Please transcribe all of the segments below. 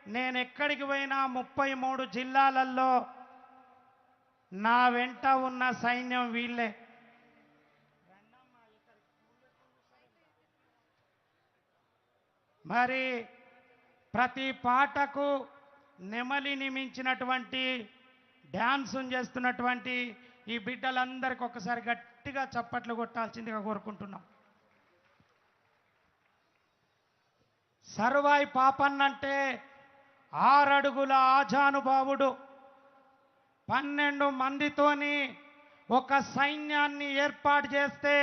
నేను ఎక్కడికి పోయినా 33 జిల్లాలలో నా వెంట ఉన్న సైన్యం వీళ్ళే. మరి ప్రతి పాటకు నెమలిని మించినటువంటి డ్యాన్స్ చేస్తున్నటువంటి ఈ బిడ్డలందరికీ ఒకసారి గట్టిగా చప్పట్లు కొట్టాల్సిందిగా కోరుకుంటున్నాం. సర్వాయి పాపన్నంటే 6 అడుగుల ఆజానుభావుడు 12 మందితోని ఒక సైన్యాన్ని ఏర్పాటు చేస్తే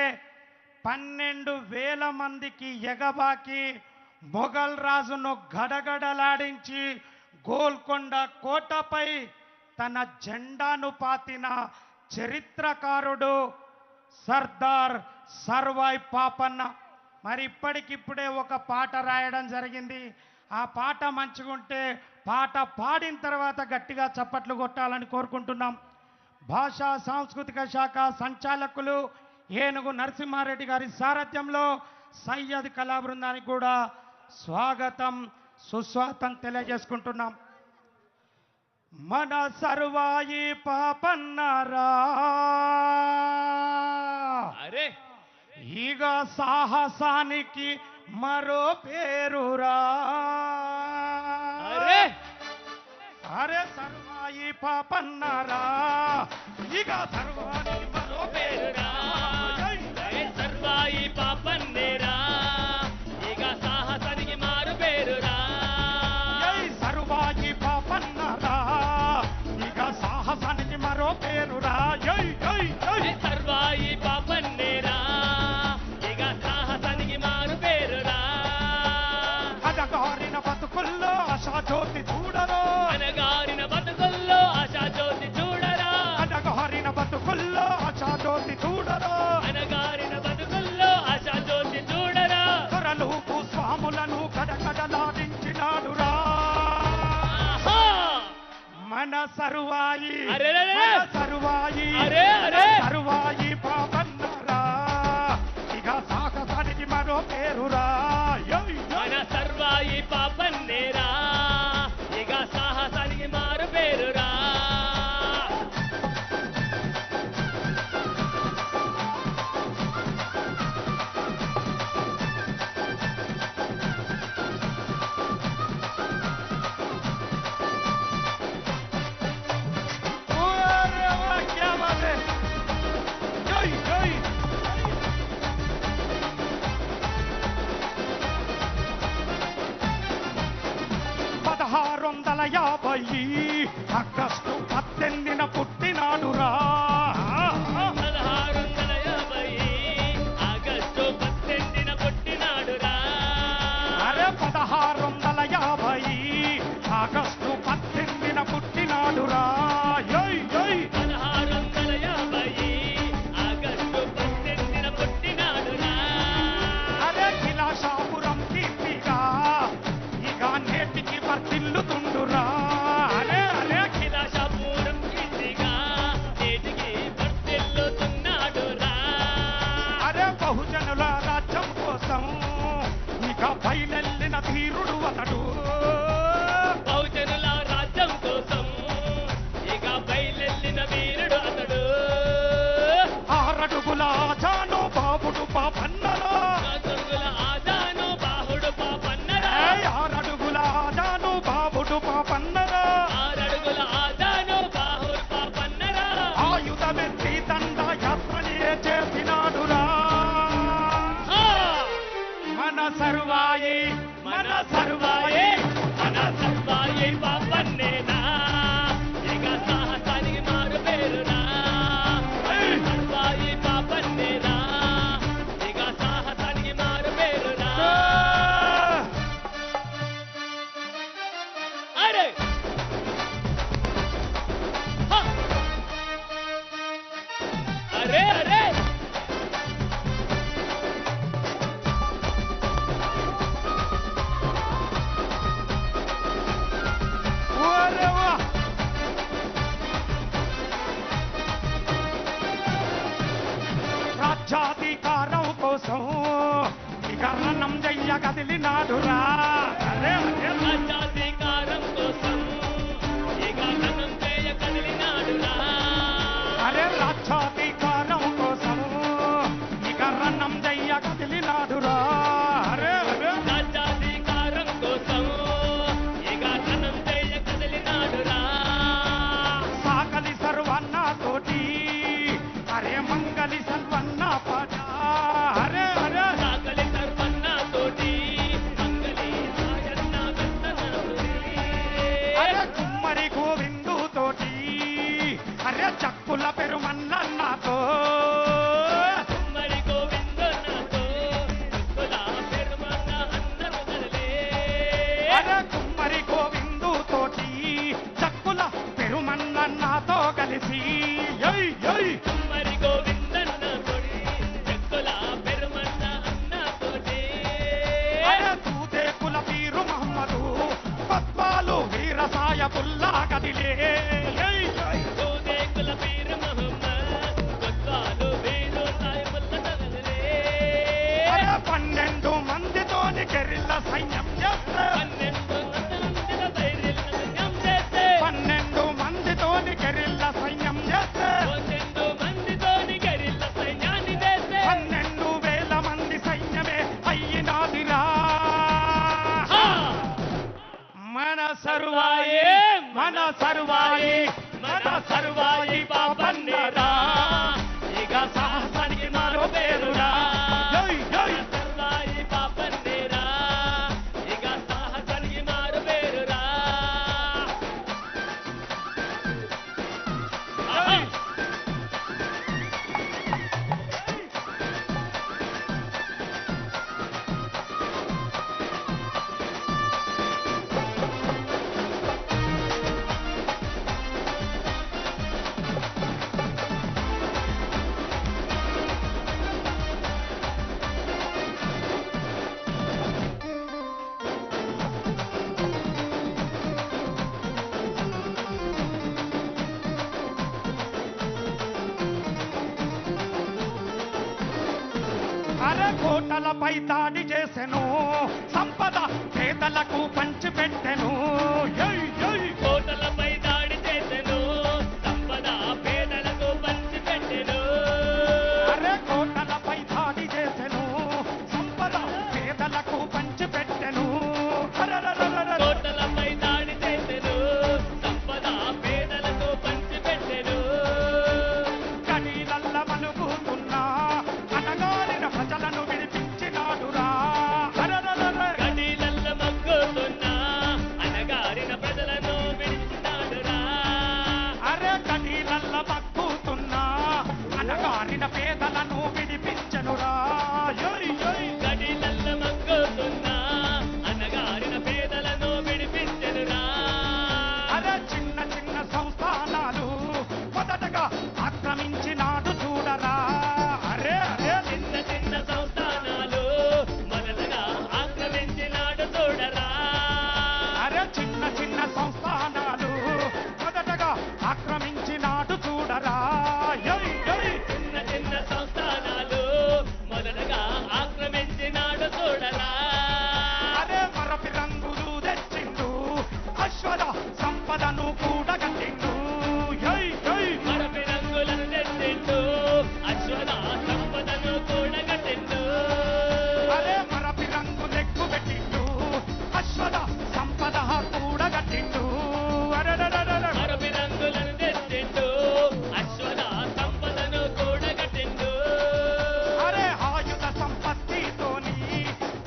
12,000 మందికి ఎగబాకి మొఘల్ రాజును గడగడలాడించి గోల్కొండ కోటపై తన జెండాను పాతిన చరిత్రకారుడు సర్దార్ సర్వాయి పాపన్న. మరి ఇప్పటికిప్పుడే ఒక పాట రాయడం జరిగింది. ఆ పాట మంచిగుంటే పాట పాడిన తర్వాత గట్టిగా చప్పట్లు కొట్టాలని కోరుకుంటున్నాం. భాషా సాంస్కృతిక శాఖ సంచాలకులు ఏనుగు నరసింహారెడ్డి గారి సారథ్యంలో సయ్యద్ కళా బృందానికి కూడా స్వాగతం సుస్వాగతం తెలియజేసుకుంటున్నాం. మన సర్వాయి పాపన్నారా అరే ఇక సాహసానికి మరో పేరురా. అరే అరే సర్వాయి పాపన్నారా ఇక సర్వానికి మరో పేరురా. సర్వాయి పాపన్నేరా ఇక సాహసానికి మారు పేరురా. సర్వాయి పాపన్నారా ఇక సాహసానికి మరో పేరురా. సర్వాయి పాపన్నేరా ఇక సాహసానికి మారు పేరురా. అడగారిన బతుకుల్లో ఆశాజ్యోతి చూడరు. అనగారిన బతుకుల్లో ఆశాజ్యోతి చూడరా. అడగారిన బతుకుల్లో ఆశాజ్యోతి చూడరు. అనగారిన బతుకుల్లో ఆశాజ్యోతి చూడరా. దొరలు భూస్వాములను గడగడలాడించినాడురా మన సర్వాయి. అరెరెరె! మన సర్వాయి అరే అరే సర్వాయి పాపన్నారా ఇక సాహసానికి మరో పేరురా. మన సర్వాయి పాపన్నేరా ఇక సాహసానికి మారు పేరురా. ఆగస్టు 18 పుట్టినాడురా. 1650 ఆగస్టు 18 పుట్టినాడురా. అరే 1650 ఆగస్టు 18 పుట్టినాడురా. 1650 ఆగస్టు 18 పుట్టినాడురా. అరే కిలాషాపురం కీర్తిగా ఇక నేటికి వర్తిల్లుతుండురా. కిలాషాపురం కీర్తిగా నేటికి వర్ధిల్లుతున్నాడురా. అరే బహుజనుల రాజ్యం కోసం ఇక బయలెల్లిన ధీరుడు అతడు. బహుజనుల రాజ్యం కోసం ఇక బయలెల్లిన వీరుడు అతడు. 6 అడుగుల ఆజాను బాబుడు పాపన్నరా. 6 అడుగుల ఆజాను బాహుడు పాపన్నరా. 6 అడుగుల ఆజాను బాబుడు పాపన్నరా. 6 అడుగుల ఆజాను బాహుడు పాపన్నరా. ఆయుధమెత్తి దండ యాత్రనే చేసినాడురా మన సర్వాయి. మన సర్వాయి మన సర్వాయి పాపన్నేనా ఇక సాహసానికి మారు పేరురా. సర్వాయి పాపన్నేనా ఇక సాహసానికి మారు పేరురా. అరే హ! అరే అరే ఓరే వా. రాజ్యాధికారం కోసం ఇక రణం చెయ్య కదిలినాడురా. అరే అరే రాజ్యాధికారం బుల్లా కదిలే దూదేకుల పీరు మహమ్మద్ కొత్వాలు వీరు సాయముల్ల తగలే 12 మందితోని గెరిల్లా సైన్యం చేస్తే 12 మందితోని గెరిల్లా సైన్యం చేస్తే 12,000 మంది సైన్యమే అయ్యినాదిరా మన సర్వాయి పాపన్నరా ఇక సాహసానికి మరో పేరురా సర్వాయి పాపన్నేరా ఇక సాహసానికి మారు పేరురా కోటలపై దాడి చేసెను సంపద పేదలకు పంచిపెట్టెను కోటలపై దాడి చేసెను సంపద పేదలకు పంచిపెట్టెను కోటలపై దాడి చేసెను సంపద పేదలకు పంచిపెట్టెను కోటలపై దాడి చేసెను సంపద పేదలకు పంచిపెట్టెను కడీలల్ల మలుగుతున్నా అనగారిన ప్రజలను విడిపించినాడురా కడీలల్ల మగ్గుతున్నా అనగారిన ప్రజలను విడిచినాడురా కడీలల్ల మగ్గుతున్నా అనగారిన పేదలను విడిపించెనురా కడీలల్ల మగ్గుతున్నా అనగారిన పేదలను విడిపించెనురా చిన్న చిన్న సంస్థానాలు మొదటగా ఆక్రమించినాడు చూడరా చిన్న చిన్న సంస్థానాలు మొదటగా ఆక్రమించినాడు చూడరా చిన్న చిన్న సంస్థానాలు మొదటగా ఆక్రమించినాడు చూడరా చిన్న చిన్న సంస్థానాలు మొదటగా ఆక్రమించినాడు చూడరా మరపి రంగులు తెచ్చిండు అశ్వద సంపదను కూడగట్టిండు మరపి రంగులను తెచ్చిండు అశ్వద సంపదను కూడగట్టిండు మరపి రంగు లెక్కు పెట్టిండు అశ్వద సంపద కూడగట్టిండు మరపి రంగులను తెచ్చిండు అశ్వద సంపదను కూడగట్టిండు ఆయుధ సంపత్తితోని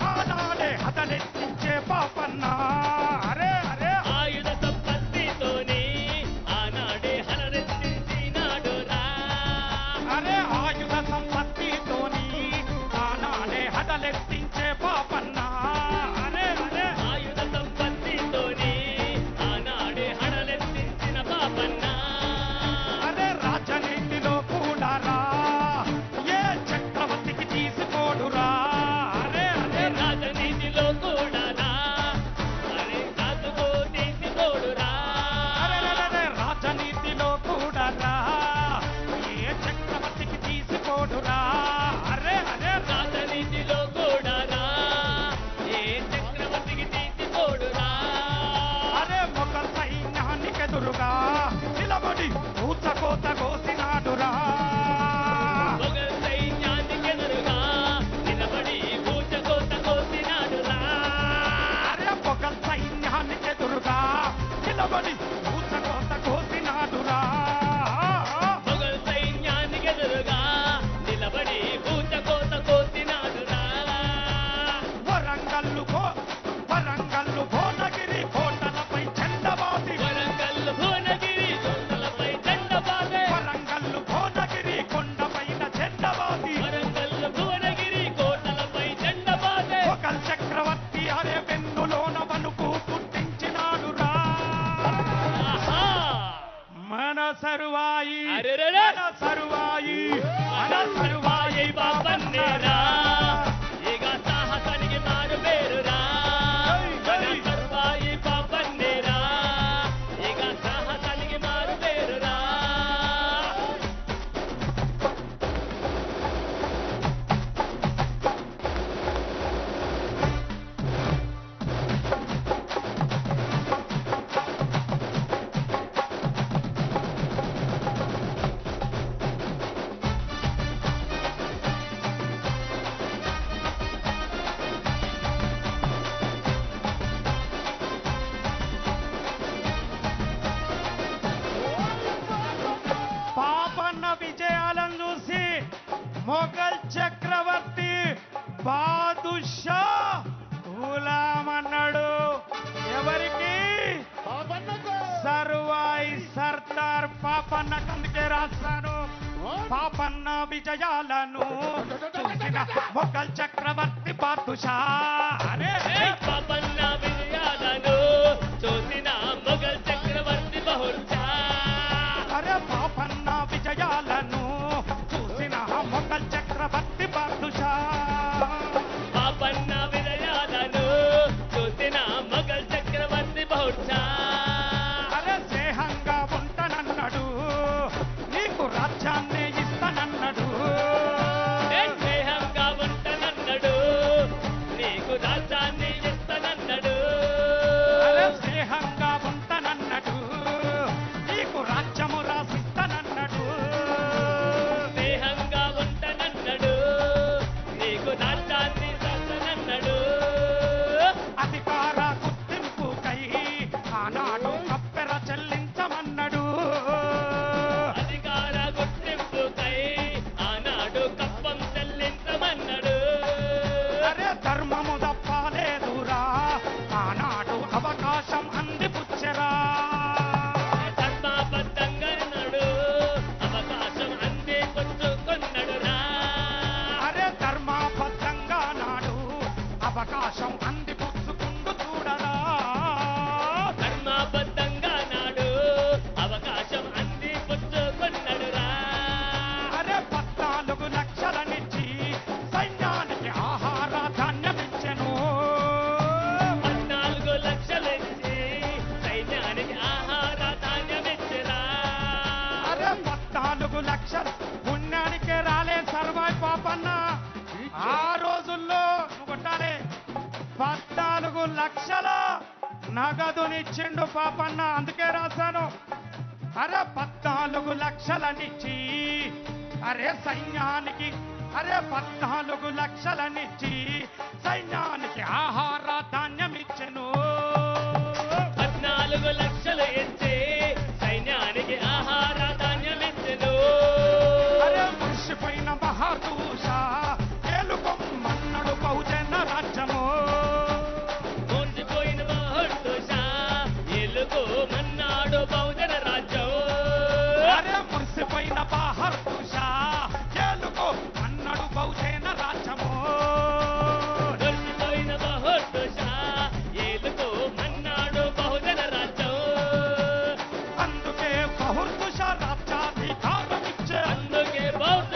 ఆనాడే హతలెత్తించే పాపన్నా ఆయుధ సంపత్తితోని ఆనాడే హలరెత్తించినాడురా ఆయుధ సంపత్తితోని ఆనాడే హతలెత్తించే పాపన్నా ఆయుధ సంపత్తితోని ఆనాడే హడలెత్తించిన పాపన్నా రాజనీతిలో కూడా రా ఏ చక్రవర్తికి తీసుకోడురా రాజనీతిలో కూడా రాజుకు తీసుకోడురా రాజనీతిలో కూడా రా ఏ చక్రవర్తికి తీసుకోడురా రాజనీతిలో కూడా ఏ చక్రవర్తికి తీసుకోడురా మొఘల్ సైన్యానికి ఎదురుగా నిలబడి ఊచకోత కోసినాడురా మొఘల్ సైన్యానికి ఎదురుగా నిలబడి ఊచకోత కోసినాడురా మొఘల్ సైన్యానికి ఎదురుగా నిలబడి ఊచకోత కోసినాడురా మొఘల్ సైన్యానికి ఎదురుగా నిలబడి ఊచకోత కోసినాడురా వరంగల్లు భువనగిరి కోటలపై చెండబాది వరంగల్లు భువనగిరి కొండలపై జెండబాదే వరంగల్లు భువనగిరి కొండపైన చెండబాది వరంగల్లు భువనగిరి కోటలపై జెండబాదే మొఘల్ చక్రవర్తి వెన్నులోన వణుకు పుట్టించినాడురా ఆహా! మన సర్వాయి అరెరెరె! మన సర్వాయి పాపన్నేరా ఇక సాహసానికి మారు పేరురా మన సర్వాయి పాపన్నేరా పాపన్న కందుకే రాస్తాను పాపన్న విజయాలను చూసిన మొఘల్ చక్రవర్తి బాదుషా అరే పాపన్న విజయాలను చూసిన మొఘల్ చక్రవర్తి బహుశా అరే పాపన్న విజయాలను చూసిన మొఘల్ చక్రవర్తి బాదుషా పాపన్న విజయాలను చూసిన మొఘల్ చక్రవర్తి బహుశా అరే స్నేహంగా ఉంటానన్నాడు నీకు రాజ్యాన్ని ఇస్తానన్నాడు స్నేహంగా ఉంటానన్నాడు నీకు రాజ్యాన్ని ఇస్తానన్నాడు అరే స్నేహంగా ఉంటానన్నాడు నీకు రాజ్యము రాసిస్తానన్నాడు స్నేహంగా ఉంటానన్నాడు నీకు రాజ్యాన్ని ఇస్తానన్నాడు అధికార గుర్తింపుకై ఆనాడు కప్పెర చెల్లించమన్నాడు అధికార గుర్తింపుకై ఆనాడు కప్పం చెల్లించమన్నాడు అరే ధర్మము తప్పలేదురా ఆనాడు అవకాశం అందిపుచ్చరా ధర్మబద్ధంగా అన్నాడు అవకాశం అంది పుచ్చుకున్నాడు రా అరే ధర్మబద్ధంగా నాడు అవకాశం అందిపుచ్చుకుంటూ చూడరా ధర్మబద్ధంగా నాడు అవకాశం అంది పుచ్చుకున్నాడు రా అరే 14 లక్షలనిచ్చి సైన్యానికి ఆహార ధాన్యమిచ్చెను 14 లక్షలిచ్చి సైన్యానికి ఆహార ధాన్యమిచ్చిరా అరే 14 లక్షలు పుణ్యానికే రాలే సర్వాయి పాపన్న ఆ రోజుల్లో నువ్వు కొట్టాలి 14 లక్షల నగదునిచ్చిండు పాపన్న అందుకే రాశాను అరే 14 లక్షలనిచ్చి అరే సైన్యానికి అరే 14 లక్షలనిచ్చి సైన్యానికి ఆహార ధాన్యమిచ్చెను 14 లక్షలు ఇచ్చి సైన్యానికి ఆహార ధాన్యమిచ్చెను అరే మురిసిపోయిన మహాదూష ఏలుకొమ్మన్నడు బహుజన రాజ్యము మూర్చిపోయిన మహర్దోష ఏలుకో మన్నాడు బహుజన రాజ్యం అరే మురిసిపోయిన మహాదూష ఏలుకో అన్నడు బహుజన రాజ్యము మూర్చిపోయిన మహర్దోష ఏలుకో మన్నాడు బహుజన రాజ్యం అందుకే బహుర్దుష రాజ్యాధికారమిచ్చే అందుకే బౌద్ధ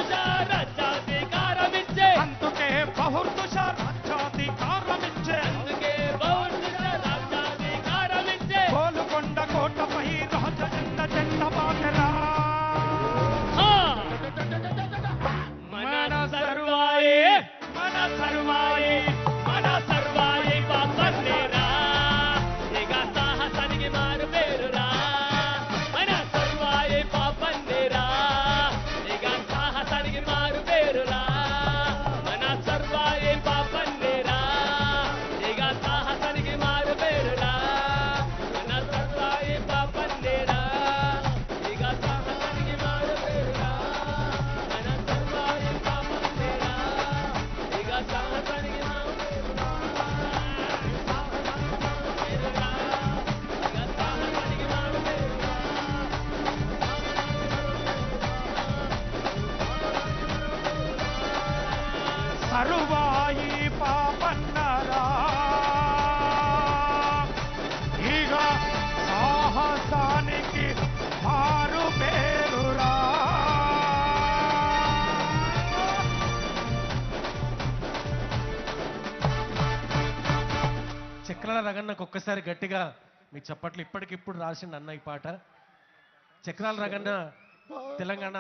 రాజ్యాధికారమిచ్చే అందుకే బహుర్దుష రాజ్యాధికారమిచ్చే అందుకే బౌద్ధ రాజ్యాధికారమిచ్చే గోలుకొండ కోటపై రాజజెండ జెండ బాటరా ఆ! మన సర్వాయే మన సర్వాయి మన సర్వాయే పాపన్నేరా ఇక సాహసానికి మారు పేరురా మన సర్వాయే పాపన్నేరా ఇక సాహసానికి మారు పేరురా మన సర్వాయే పాపన్నేరా ఇక సాహసానికి మారు పేరురా మన సర్వాయే పాపన్నేరా ఇక సాహసానికి మారు పేరురా మన సర్వాయే పాపన్నేరా ఇక సాహసానికి మారు పేరురా సరువాయి పాపన్నరా ఇక సాహసానికి మారు పేరురా చక్రాల రగన్నకు ఒక్కసారి గట్టిగా మీ చప్పట్లు ఇప్పటికిప్పుడు రాసిండు అన్న ఈ పాట చక్రాల రగన్న తెలంగాణ